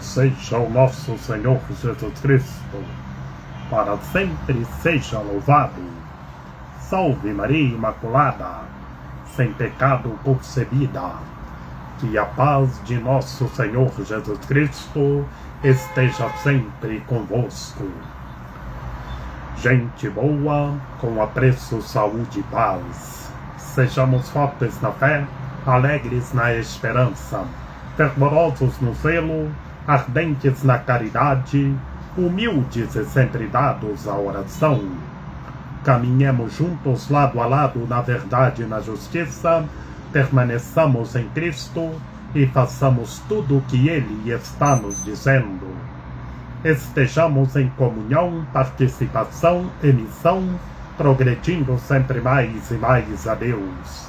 seja o nosso Senhor Jesus Cristo, para sempre seja louvado. Salve Maria Imaculada, sem pecado concebida. Que a paz de nosso Senhor Jesus Cristo esteja sempre convosco. Gente boa, com apreço, saúde e paz. Sejamos fortes na fé, alegres na esperança, fervorosos no zelo, ardentes na caridade, humildes e sempre dados à oração. Caminhemos juntos lado a lado na verdade e na justiça, permaneçamos em Cristo e façamos tudo o que Ele está nos dizendo. Estejamos em comunhão, participação e missão, progredindo sempre mais e mais a Deus,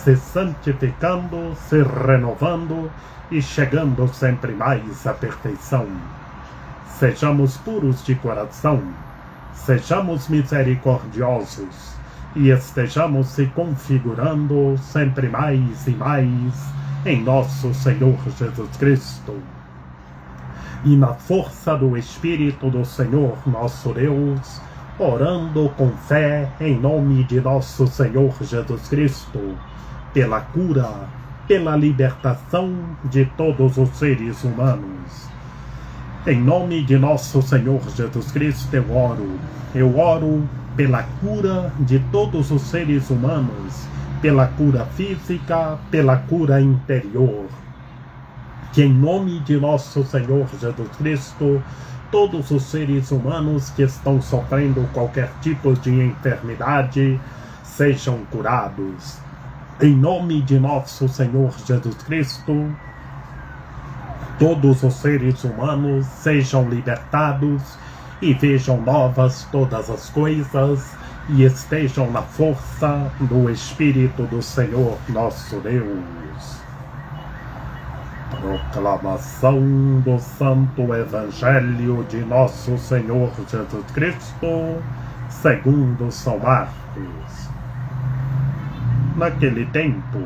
se santificando, se renovando e chegando sempre mais à perfeição. Sejamos puros de coração, sejamos misericordiosos e estejamos se configurando sempre mais e mais em nosso Senhor Jesus Cristo. E na força do Espírito do Senhor nosso Deus, orando com fé em nome de nosso Senhor Jesus Cristo, pela cura, pela libertação de todos os seres humanos. Em nome de nosso Senhor Jesus Cristo eu oro pela cura de todos os seres humanos, pela cura física, pela cura interior. Que em nome de nosso Senhor Jesus Cristo, todos os seres humanos que estão sofrendo qualquer tipo de enfermidade sejam curados. Em nome de nosso Senhor Jesus Cristo, todos os seres humanos sejam libertados e vejam novas todas as coisas e estejam na força do Espírito do Senhor nosso Deus. Proclamação do Santo Evangelho de nosso Senhor Jesus Cristo, segundo São Marcos. Naquele tempo,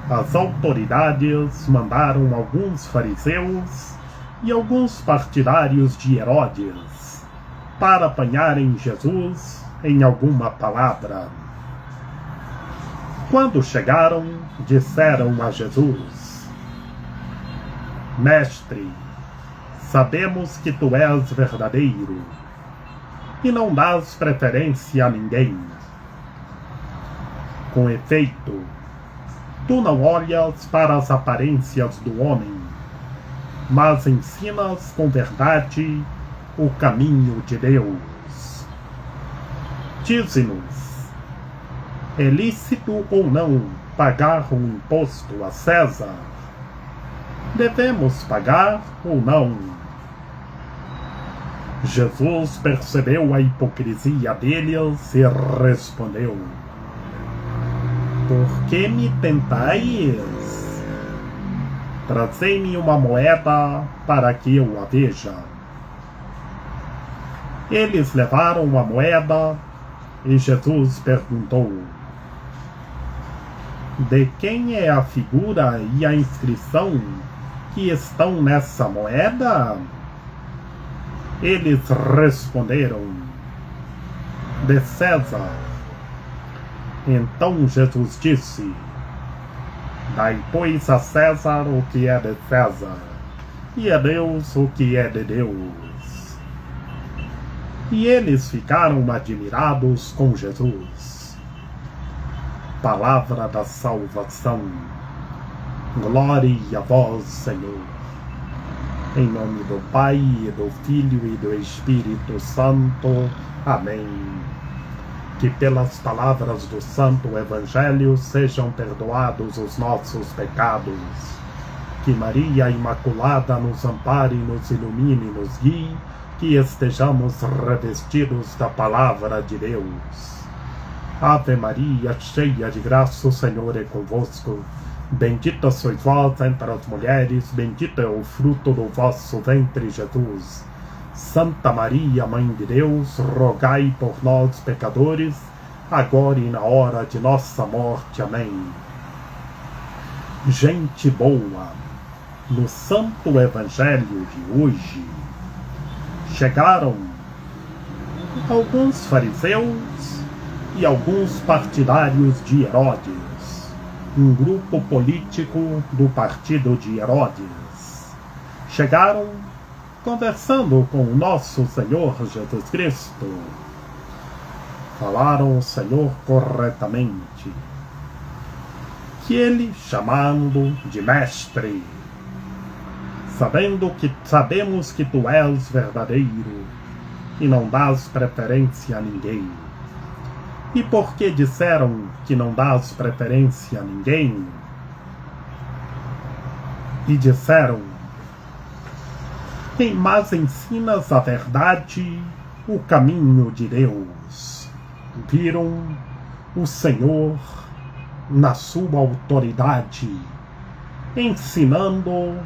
as autoridades mandaram alguns fariseus e alguns partidários de Herodes para apanharem Jesus em alguma palavra. Quando chegaram, disseram a Jesus: Mestre, sabemos que tu és verdadeiro e não dás preferência a ninguém. Com efeito, tu não olhas para as aparências do homem, mas ensinas com verdade o caminho de Deus. Dize-nos, é lícito ou não pagar um imposto a César? Devemos pagar ou não? Jesus percebeu a hipocrisia deles e respondeu: Por que me tentais? Trazei-me uma moeda para que eu a veja. Eles levaram a moeda e Jesus perguntou: De quem é a figura e a inscrição que estão nessa moeda? Eles responderam: De César. Então Jesus disse: Dai, pois, a César o que é de César, e a Deus o que é de Deus. E eles ficaram admirados com Jesus. Palavra da salvação. Glória a vós, Senhor. Em nome do Pai, e do Filho e do Espírito Santo. Amém. Que pelas palavras do Santo Evangelho sejam perdoados os nossos pecados. Que Maria Imaculada nos ampare, nos ilumine e nos guie. Que estejamos revestidos da Palavra de Deus. Ave Maria, cheia de graça, o Senhor é convosco. Bendita sois vós entre as mulheres, bendito é o fruto do vosso ventre, Jesus. Santa Maria, Mãe de Deus, rogai por nós, pecadores, agora e na hora de nossa morte. Amém. Gente boa, no Santo Evangelho de hoje, chegaram alguns fariseus e alguns partidários de Herodes, um grupo político do partido de Herodes. Chegaram conversando com o nosso Senhor Jesus Cristo. Falaram o Senhor corretamente, que ele chamando de mestre, sabemos que tu és verdadeiro e não dás preferência a ninguém. E por que disseram que não dás preferência a ninguém? E disseram: mas ensinas a verdade, o caminho de Deus. Viram o Senhor na sua autoridade, ensinando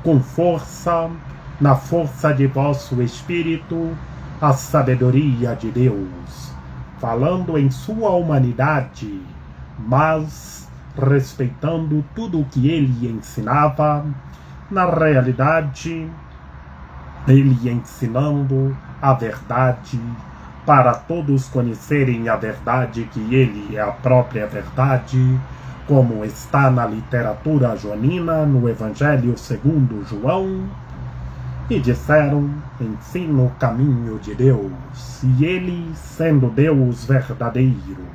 com força, na força de vosso Espírito, a sabedoria de Deus, falando em sua humanidade, mas respeitando tudo o que ele ensinava. Na realidade, ele ensinando a verdade, para todos conhecerem a verdade, que ele é a própria verdade, como está na literatura joanina, no Evangelho segundo João. E disseram: ensina o caminho de Deus, e ele sendo Deus verdadeiro.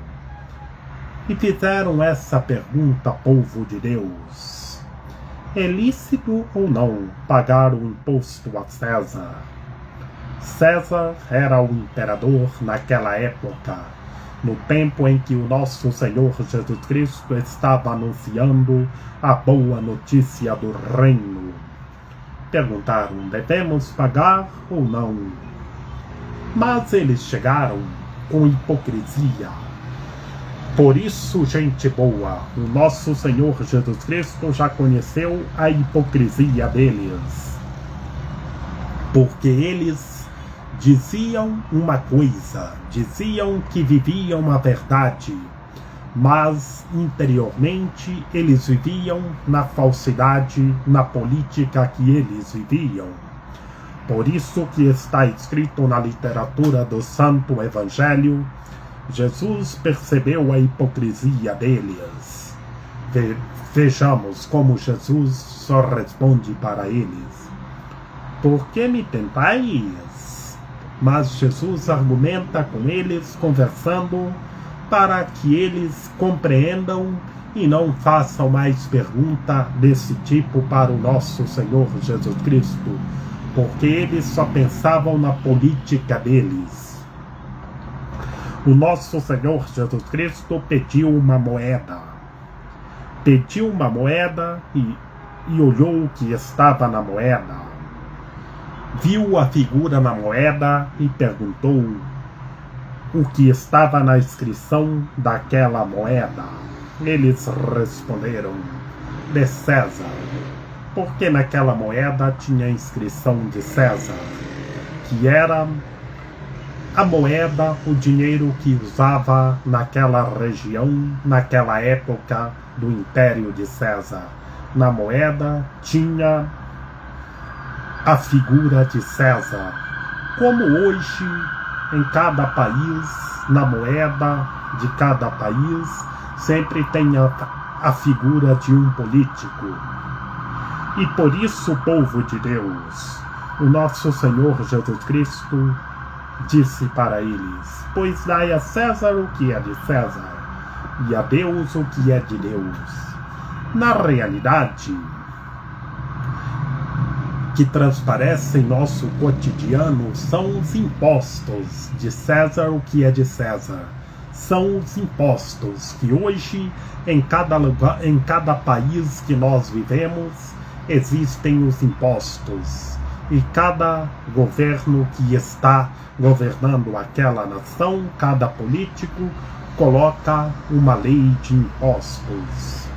E fizeram essa pergunta, povo de Deus: é lícito ou não pagar o imposto a César? César era o imperador naquela época, no tempo em que o nosso Senhor Jesus Cristo estava anunciando a boa notícia do reino. Perguntaram: devemos pagar ou não? Mas eles chegaram com hipocrisia. Por isso, gente boa, o nosso Senhor Jesus Cristo já conheceu a hipocrisia deles. Porque eles diziam uma coisa, diziam que viviam a verdade, mas interiormente eles viviam na falsidade, na política que eles viviam. Por isso que está escrito na literatura do Santo Evangelho: Jesus percebeu a hipocrisia deles. Vejamos como Jesus só responde para eles: por que me tentais? Mas Jesus argumenta com eles, conversando, para que eles compreendam e não façam mais pergunta desse tipo para o nosso Senhor Jesus Cristo, porque eles só pensavam na política deles. O nosso Senhor Jesus Cristo pediu uma moeda. Pediu uma moeda e olhou o que estava na moeda. Viu a figura na moeda e perguntou o que estava na inscrição daquela moeda. Eles responderam: de César, porque naquela moeda tinha a inscrição de César, que era a moeda, o dinheiro que usava naquela região, naquela época do Império de César. Na moeda tinha a figura de César. Como hoje, em cada país, na moeda de cada país, sempre tem a figura de um político. E por isso, povo de Deus, o nosso Senhor Jesus Cristo disse para eles: pois dai a César o que é de César, e a Deus o que é de Deus. Na realidade, que transparece em nosso cotidiano são os impostos. De César o que é de César. São os impostos que hoje, em cada lugar, em cada país que nós vivemos, existem os impostos. E cada governo que está governando aquela nação, cada político, coloca uma lei de impostos.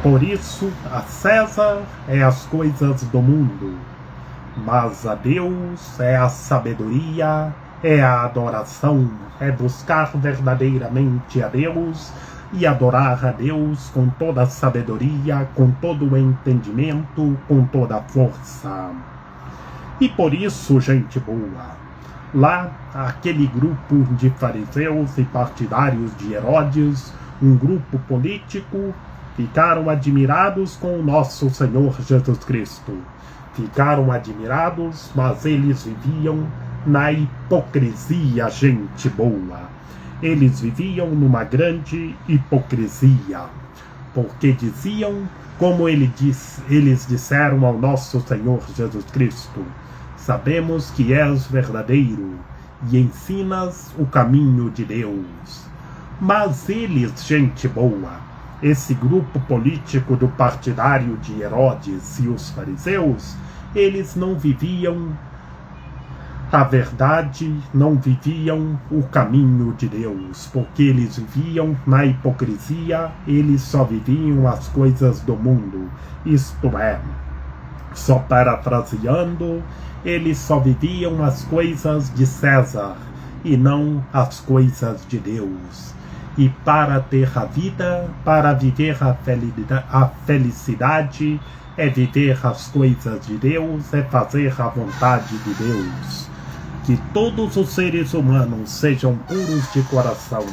Por isso, a César é as coisas do mundo, mas a Deus é a sabedoria, é a adoração, é buscar verdadeiramente a Deus e adorar a Deus com toda a sabedoria, com todo o entendimento, com toda a força. E por isso, gente boa, lá aquele grupo de fariseus e partidários de Herodes, um grupo político, ficaram admirados com o nosso Senhor Jesus Cristo. Ficaram admirados, mas eles viviam na hipocrisia, gente boa. Eles viviam numa grande hipocrisia, porque diziam, como eles disseram ao nosso Senhor Jesus Cristo: sabemos que és verdadeiro e ensinas o caminho de Deus. Mas eles, gente boa, esse grupo político do partidário de Herodes e os fariseus, eles não viviam a verdade, não viviam o caminho de Deus, porque eles viviam na hipocrisia, eles só viviam as coisas do mundo, isto é, só parafraseando, eles só viviam as coisas de César e não as coisas de Deus. E para ter a vida, para viver a felicidade, é viver as coisas de Deus, é fazer a vontade de Deus. Que todos os seres humanos sejam puros de coração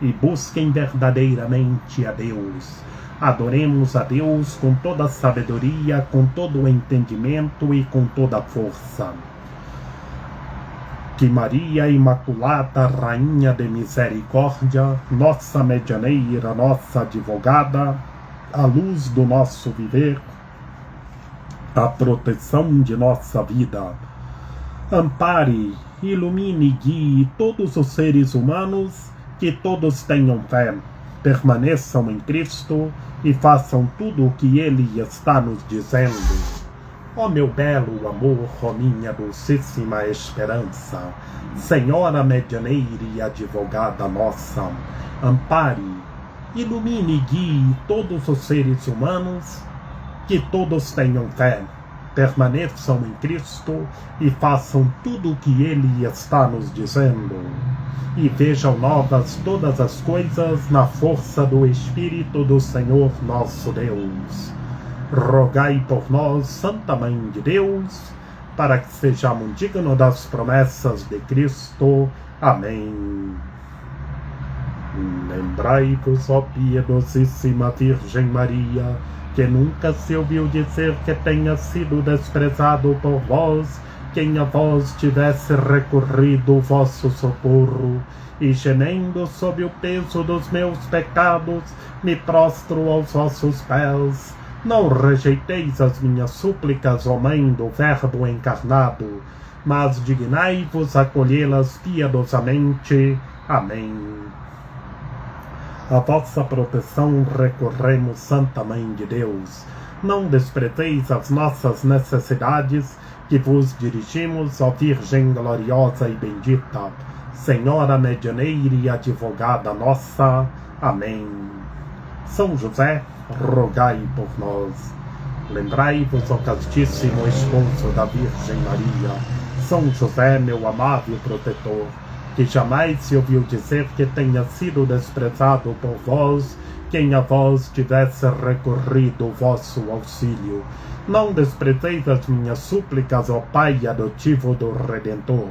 e busquem verdadeiramente a Deus. Adoremos a Deus com toda a sabedoria, com todo o entendimento e com toda a força. Que Maria Imaculada, Rainha de Misericórdia, nossa medianeira, nossa advogada, a luz do nosso viver, a proteção de nossa vida, ampare, ilumine e guie todos os seres humanos, que todos tenham fé, permaneçam em Cristo e façam tudo o que Ele está nos dizendo. Ó meu belo amor, ó minha dulcíssima esperança, Senhora medianeira e advogada nossa, ampare, ilumine e guie todos os seres humanos, que todos tenham fé, permaneçam em Cristo e façam tudo o que Ele está nos dizendo. E vejam novas todas as coisas na força do Espírito do Senhor nosso Deus. Rogai por nós, Santa Mãe de Deus, para que sejamos dignos das promessas de Cristo. Amém. Lembrai-vos, ó piedosíssima Virgem Maria, que nunca se ouviu dizer que tenha sido desprezado por vós quem a vós tivesse recorrido o vosso socorro, e gemendo sob o peso dos meus pecados, me prostro aos vossos pés. Não rejeiteis as minhas súplicas, ó Mãe do Verbo encarnado, mas dignai-vos acolhê-las piedosamente. Amém. A vossa proteção recorremos, Santa Mãe de Deus. Não desprezeis as nossas necessidades, que vos dirigimos, ó Virgem gloriosa e bendita, Senhora medianeira e advogada nossa. Amém. São José, rogai por nós. Lembrai-vos, ó castíssimo esposo da Virgem Maria, São José, meu amável protetor, que jamais se ouviu dizer que tenha sido desprezado por vós quem a vós tivesse recorrido o vosso auxílio. Não desprezeis as minhas súplicas, ó Pai adotivo do Redentor,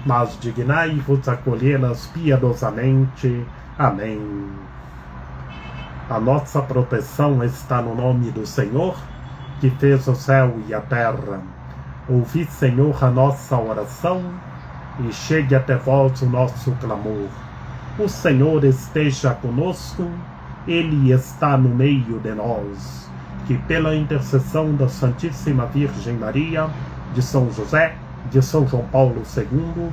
mas dignai-vos acolhê-las piedosamente. Amém. A nossa proteção está no nome do Senhor, que fez o céu e a terra. Ouvi, Senhor, a nossa oração, e chegue até vós o nosso clamor. O Senhor esteja conosco, Ele está no meio de nós. Que pela intercessão da Santíssima Virgem Maria, de São José, de São João Paulo II,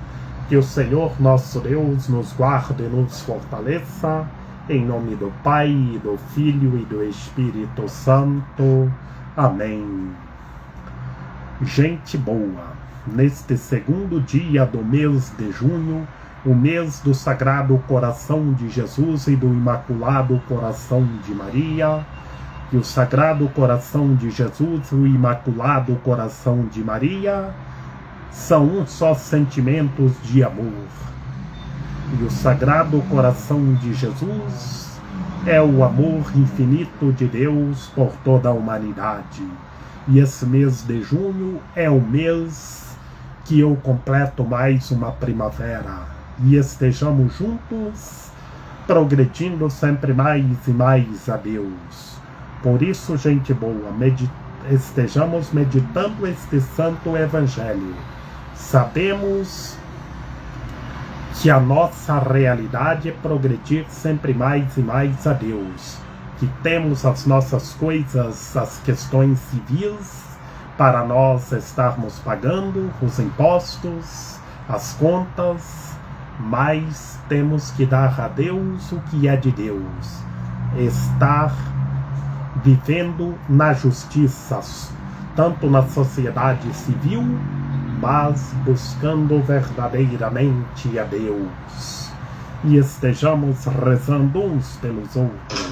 que o Senhor nosso Deus nos guarde e nos fortaleça, em nome do Pai, e do Filho e do Espírito Santo. Amém. Gente boa, neste segundo dia do mês de junho, o mês do Sagrado Coração de Jesus e do Imaculado Coração de Maria, que o Sagrado Coração de Jesus e o Imaculado Coração de Maria são um só sentimento de amor. E o Sagrado Coração de Jesus é o amor infinito de Deus por toda a humanidade. E esse mês de junho é o mês que eu completo mais uma primavera. E estejamos juntos, progredindo sempre mais e mais a Deus. Por isso, gente boa, estejamos meditando este santo evangelho. Sabemos que a nossa realidade é progredir sempre mais e mais a Deus, que temos as nossas coisas, as questões civis, para nós estarmos pagando os impostos, as contas, mas temos que dar a Deus o que é de Deus, estar vivendo na justiça, tanto na sociedade civil, mas buscando verdadeiramente a Deus. E estejamos rezando uns pelos outros.